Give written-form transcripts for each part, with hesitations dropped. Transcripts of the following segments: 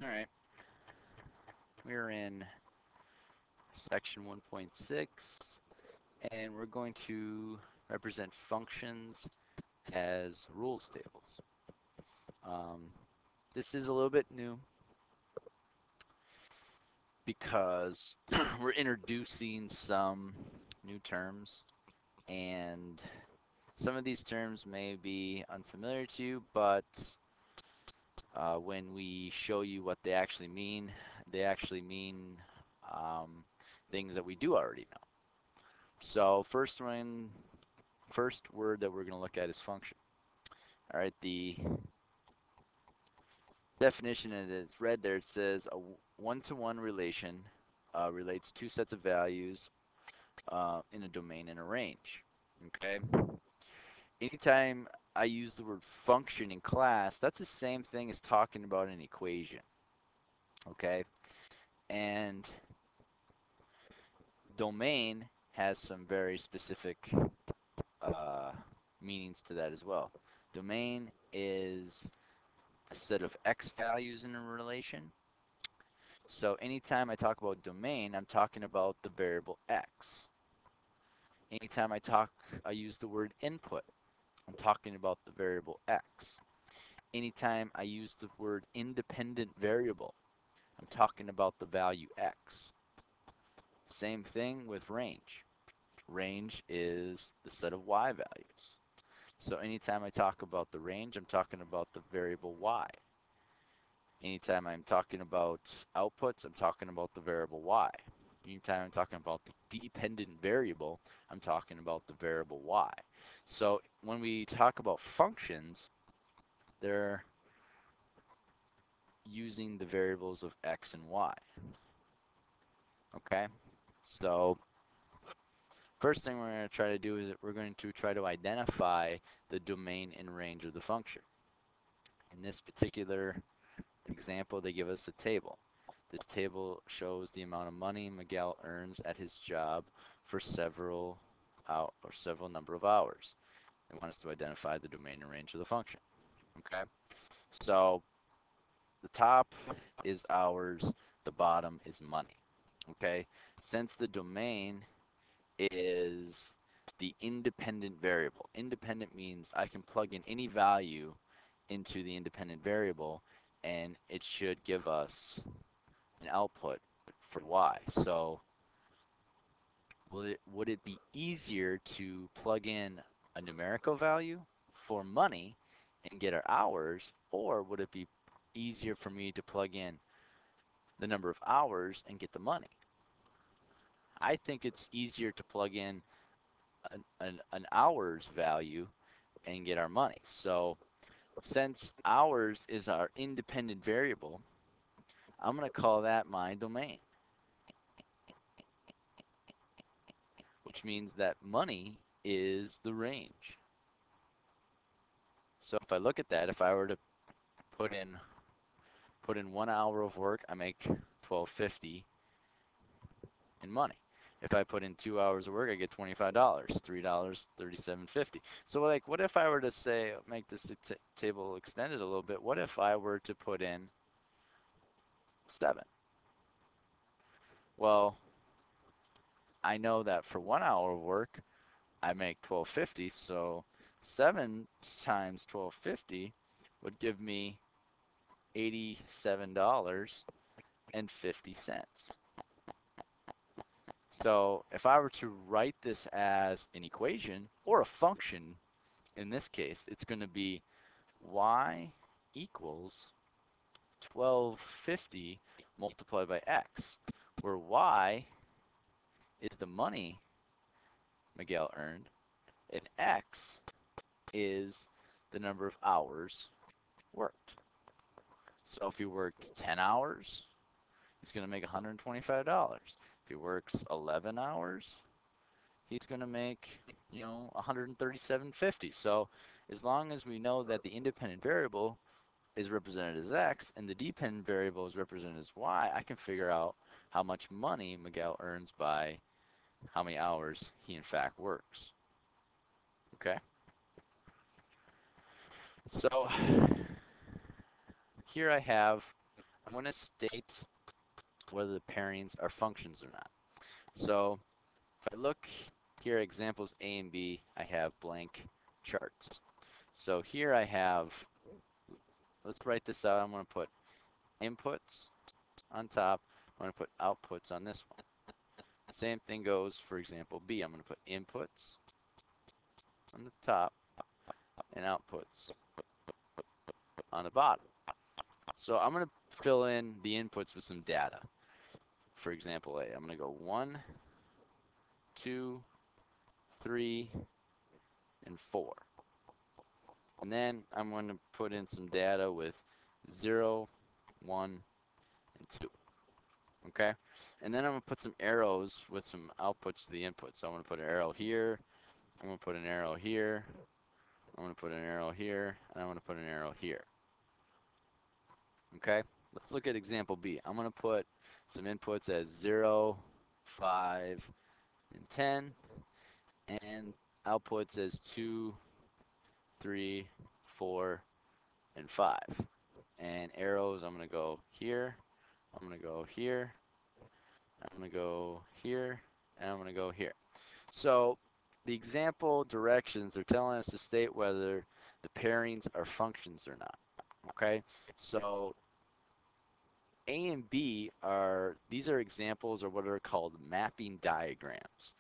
All right, we're in section 1.6, and we're going to represent functions as rules tables. Um, this is a little bit new because we're introducing some new terms, and some of these terms may be unfamiliar to you, but when we show you what they actually mean um, things that we do already know. So first word that we're going to look at is function. All right, the definition, and it's read there, it says a one-to-one relation relates two sets of values in a domain and a range. Okay, anytime I use the word function in class, that's the same thing as talking about an equation. Okay, and domain has some very specific uh, meanings to that as well. Domain is a set of x values in a relation. So anytime I talk about domain, I'm talking about the variable x. Anytime I use the word input, I'm talking about the variable x. Anytime I use the word independent variable, I'm talking about the value x. Same thing with range. Range is the set of y values. So anytime I talk about the range, I'm talking about the variable y. Anytime I'm talking about outputs, I'm talking about the variable y. Anytime I'm talking about the dependent variable, I'm talking about the variable y. So when we talk about functions, they're using the variables of x and y. Okay? So first thing we're going to try to do is that we're going to try to identify the domain and range of the function. In this particular example, they give us a table. This table shows the amount of money Miguel earns at his job for several number of hours. They want us to identify the domain and range of the function. Okay, so the top is hours, the bottom is money. Okay, since the domain is the independent variable. Independent means I can plug in any value into the independent variable and it should give us an output for y. So would it be easier to plug in a numerical value for money and get our hours, or would it be easier for me to plug in the number of hours and get the money? I think it's easier to plug in an hours value and get our money. So since hours is our independent variable, I'm going to call that my domain, which means that money is the range. So if I look at that, if I were to put in 1 hour of work, I make $12.50 in money. If I put in 2 hours of work, I get $25, $3.37.50. So like, what if I were to say, make this table extended a little bit? What if I were to put in 7? Well, I know that for 1 hour of work, I make $12.50. So 7 times $12.50 would give me $87.50. So if I were to write this as an equation or a function, in this case, it's going to be y equals 1250 multiplied by x, where y is the money Miguel earned, and x is the number of hours worked. So if he worked 10 hours, he's going to make $125. If he works 11 hours, he's going to make, $137.50. So as long as we know that the independent variable is represented as x and the dependent variable is represented as y, I can figure out how much money Miguel earns by how many hours he in fact works. Okay? So here I have I'm going to state whether the pairings are functions or not. So if I look here, examples A and B, I have blank charts. So here I have, let's write this out. I'm going to put inputs on top. I'm going to put outputs on this one. Same thing goes for example B. I'm going to put inputs on the top and outputs on the bottom. So I'm going to fill in the inputs with some data. For example A, I'm going to go 1, 2, 3, and 4. And then I'm going to put in some data with 0, 1, and 2. Okay? And then I'm going to put some arrows with some outputs to the input. So I'm going to put an arrow here, I'm going to put an arrow here, I'm going to put an arrow here, and I'm going to put an arrow here. Okay? Let's look at example B. I'm going to put some inputs as 0, 5, and 10, and outputs as 2, 3, 4, and 5. And arrows, I'm going to go here, I'm going to go here, I'm going to go here, and I'm going to go here. So the example directions are telling us to state whether the pairings are functions or not. Okay, so A and B these are examples of what are called mapping diagrams.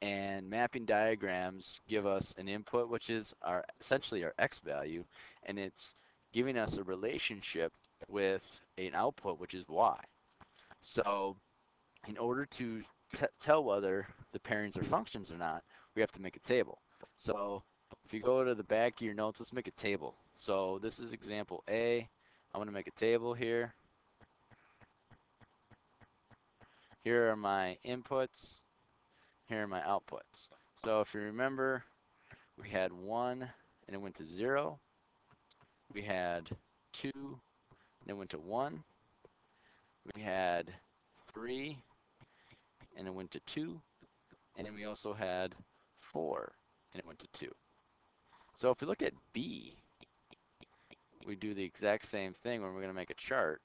And mapping diagrams give us an input, which is essentially our x value, and it's giving us a relationship with an output, which is y. So in order to tell whether the pairings are functions or not, we have to make a table. So if you go to the back of your notes, let's make a table. So this is example A. I'm going to make a table here. Here are my inputs. Here are my outputs. So if you remember, we had 1 and it went to 0. We had 2 and it went to 1. We had 3 and it went to 2. And then we also had 4 and it went to 2. So if we look at B, we do the exact same thing when we're going to make a chart.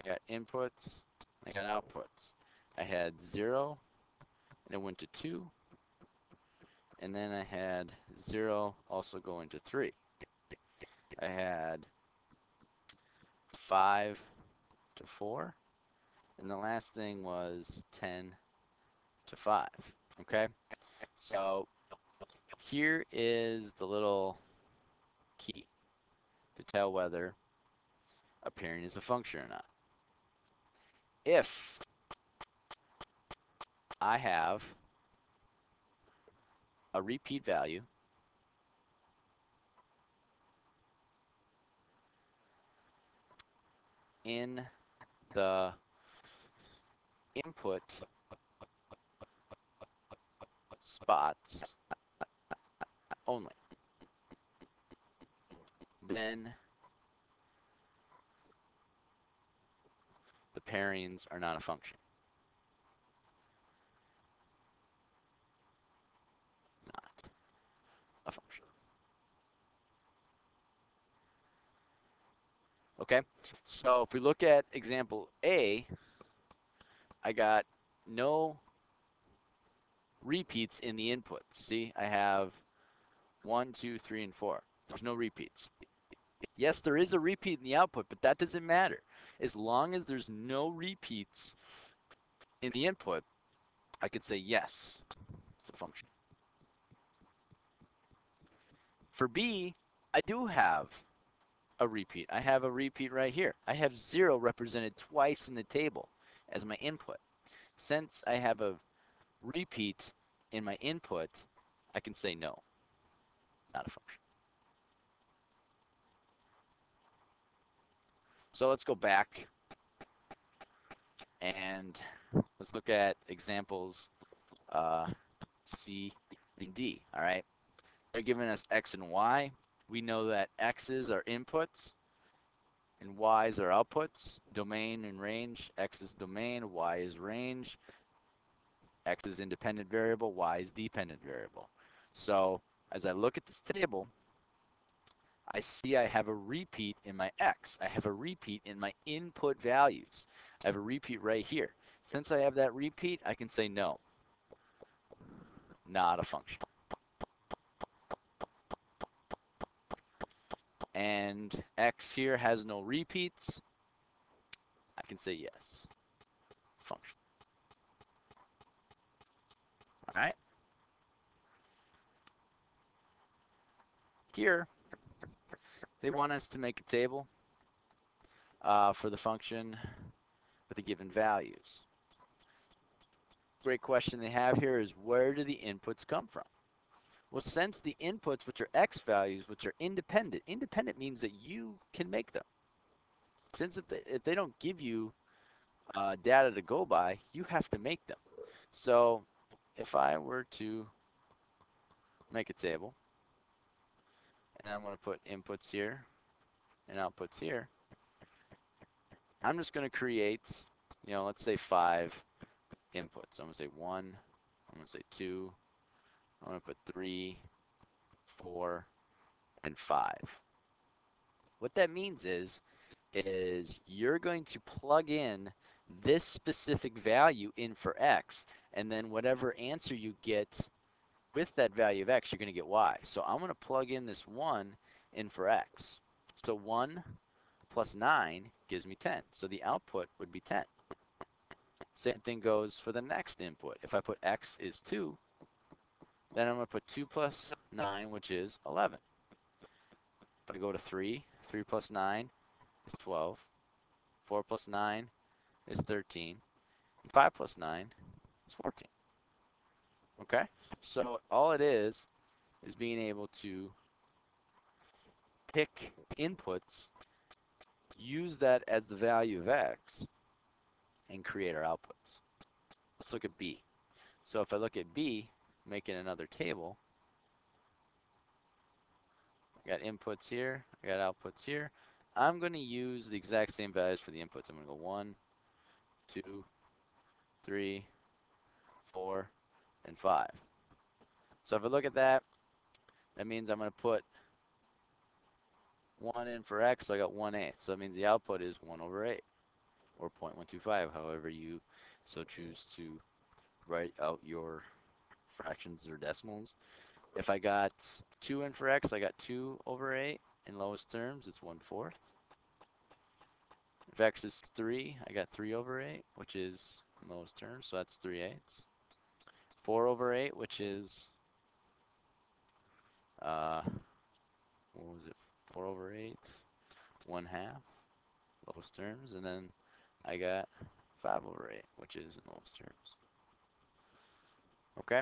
I got inputs, I got outputs. I had 0 and it went to 2. And then I had 0 also going to 3. I had 5 to 4. And the last thing was 10 to 5. Okay? So here is the little key to tell whether a pairing is a function or not. If I have a repeat value in the input spots only, then the pairings are not a function. Not a function. Okay, so if we look at example A, I got no repeats in the inputs. See, I have 1, 2, 3, and 4. There's no repeats. Yes, there is a repeat in the output, but that doesn't matter. As long as there's no repeats in the input, I could say yes, it's a function. For B, I do have a repeat. I have a repeat right here. I have 0 represented twice in the table as my input. Since I have a repeat in my input, I can say no, not a function. So let's go back and let's look at examples C and D, all right? They're giving us X and Y. We know that X's are inputs and Y's are outputs. Domain and range, X is domain, Y is range. X is independent variable, Y is dependent variable. So as I look at this table, I see I have a repeat in my x. I have a repeat in my input values. I have a repeat right here. Since I have that repeat, I can say no, not a function. And x here has no repeats. I can say yes, function. All right. Here, they want us to make a table for the function with the given values. Great question they have here is, where do the inputs come from? Well, since the inputs, which are x values, which are independent, independent means that you can make them. Since if they don't give you data to go by, you have to make them. So if I were to make a table, and I'm going to put inputs here and outputs here, I'm just going to create, let's say 5 inputs. I'm going to say 1, I'm going to say 2, I'm going to put 3, 4, and 5. What that means is you're going to plug in this specific value in for x, and then whatever answer you get with that value of x, you're going to get y. So I'm going to plug in this 1 in for x. So 1 plus 9 gives me 10. So the output would be 10. Same thing goes for the next input. If I put x is 2, then I'm going to put 2 plus 9, which is 11. If I go to 3, 3 plus 9 is 12. 4 plus 9 is 13. And 5 plus 9 is 14. Okay? So all it is being able to pick inputs, use that as the value of x, and create our outputs. Let's look at B. So if I look at B, making another table, I got inputs here, I got outputs here. I'm going to use the exact same values for the inputs. I'm going to go 1, 2, 3, 4, and 5. So if I look at that, that means I'm going to put 1 in for x, so I got 1/8. So that means the output is 1 over 8, or 0.125, however you so choose to write out your fractions or decimals. If I got 2 in for x, I got 2 over 8. In lowest terms, it's 1/4. If x is 3, I got 3 over 8, which is in lowest terms, so that's 3/8. 4 over 8, which is, what was it, 4 over 8, 1/2, lowest terms, and then I got 5 over 8, which is in lowest terms. Okay?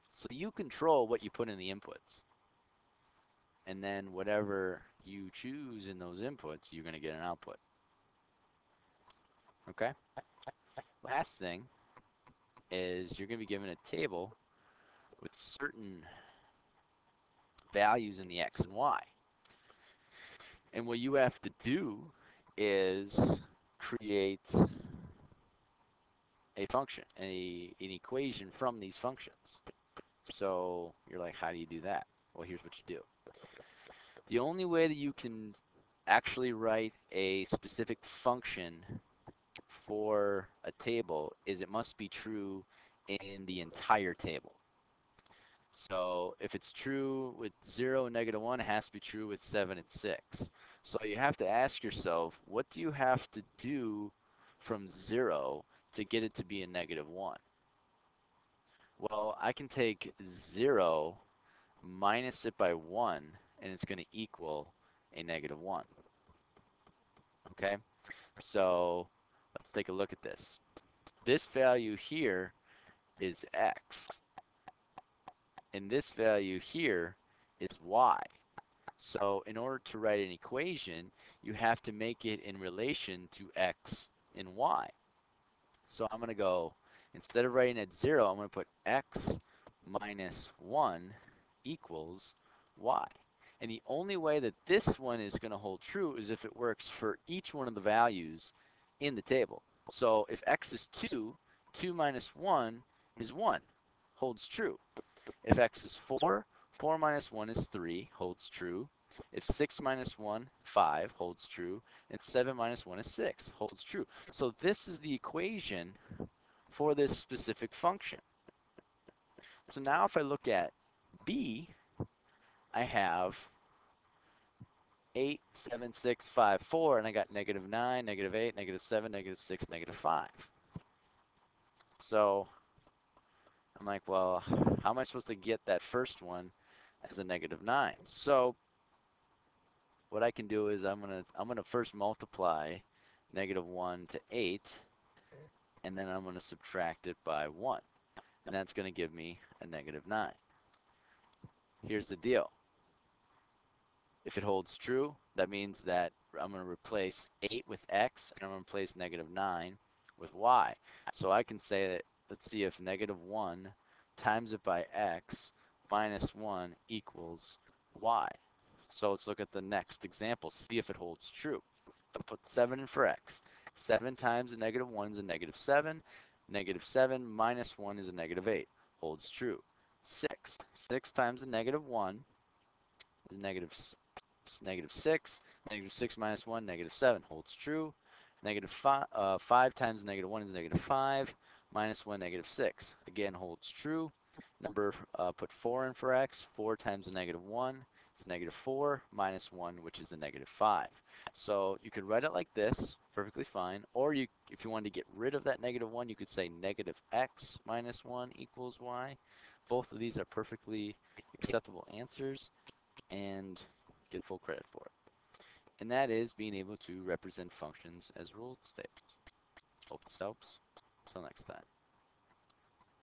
So you control what you put in the inputs. And then whatever you choose in those inputs, you're going to get an output. Okay? Last thing is you're going to be given a table with certain values in the x and y. And what you have to do is create a function, an equation from these functions. So you're like, how do you do that? Well, here's what you do. The only way that you can actually write a specific function for a table is it must be true in the entire table. So if it's true with 0 and -1, it has to be true with 7 and 6. So you have to ask yourself, what do you have to do from 0 to get it to be a -1? Well, I can take 0 minus it by 1, and it's going to equal a -1. Okay? So let's take a look at this. This value here is x, and this value here is y. So in order to write an equation, you have to make it in relation to x and y. So I'm going to go, instead of writing at 0, I'm going to put x minus 1 equals y. And the only way that this one is going to hold true is if it works for each one of the values in the table. So if x is 2, 2 minus 1 is 1, holds true. If x is 4, 4 minus 1 is 3, holds true. If 6 minus 1, 5, holds true, and 7 minus 1 is 6, holds true. So this is the equation for this specific function. So now if I look at b, I have 8, 7, 6, 5, 4, and I got negative 9, negative 8, negative 7, negative 6, negative 5. So I'm like, well, how am I supposed to get that first one as a negative 9? So what I can do is I'm gonna first multiply negative 1 to 8, and then I'm gonna subtract it by 1. And that's gonna give me a negative 9. Here's the deal. If it holds true, that means that I'm going to replace 8 with x, and I'm going to replace negative 9 with y. So I can say that, let's see if negative 1 times it by x minus 1 equals y. So let's look at the next example, see if it holds true. I'll put 7 in for x. 7 times a negative 1 is a negative 7. Negative 7 minus 1 is a negative 8. Holds true. 6. 6 times a negative 1 is negative 6. Negative 6 minus 1, negative 7. Holds true. Negative 5 times negative 1 is negative 5. Minus 1, negative 6. Again, holds true. Number, put 4 in for x. 4 times a negative 1 is negative 4. Minus 1, which is a negative 5. So you could write it like this, perfectly fine. Or you, if you wanted to get rid of that negative 1, you could say negative x minus 1 equals y. Both of these are perfectly acceptable answers and get full credit for it. And that is being able to represent functions as ruled states. Hope this helps. Till next time.